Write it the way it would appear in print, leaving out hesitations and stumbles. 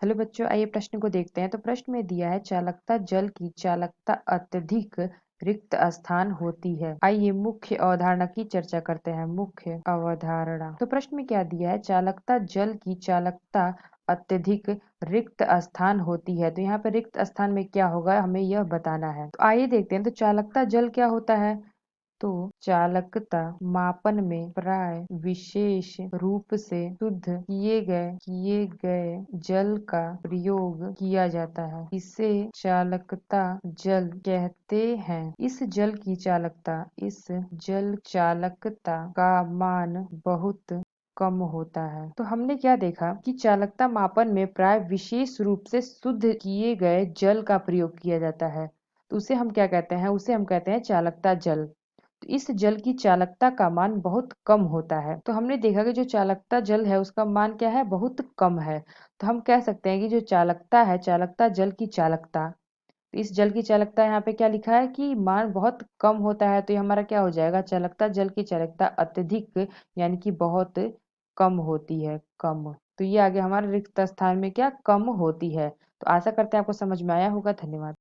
Hello बच्चों, आइए प्रश्न को देखते हैं। तो प्रश्न में दिया है चालकता जल की चालकता अत्यधिक रिक्त स्थान होती है। आइए मुख्य अवधारणा की चर्चा करते हैं। मुख्य अवधारणा। तो प्रश्न में क्या दिया है, चालकता जल की चालकता अत्यधिक रिक्त स्थान होती है। तो यहाँ पे रिक्त स्थान में क्या होगा हमें यह बताना है। तो आइए देखते हैं। तो चालकता जल क्या होता है, तो चालकता मापन में प्राय विशेष रूप से शुद्ध किए गए जल का प्रयोग किया जाता है। इसे चालकता जल कहते हैं। इस जल चालकता का मान बहुत कम होता है। तो हमने क्या देखा कि चालकता मापन में प्राय विशेष रूप से शुद्ध किए गए जल का प्रयोग किया जाता है। तो उसे हम क्या कहते हैं, उसे हम कहते हैं चालकता जल। तो इस जल की चालकता का मान बहुत कम होता है। तो हमने देखा कि जो चालकता जल है उसका मान क्या है, बहुत कम है। तो हम कह सकते हैं कि जो चालकता है, चालकता जल की चालकता, तो इस जल की चालकता यहाँ पे क्या लिखा है कि मान बहुत कम होता है। तो ये हमारा क्या हो जाएगा, चालकता जल की चालकता अत्यधिक यानी कि बहुत कम होती है, कम। तो ये आगे हमारे रिक्त स्थान में क्या कम होती है। तो आशा करते हैं आपको समझ में आया होगा। धन्यवाद।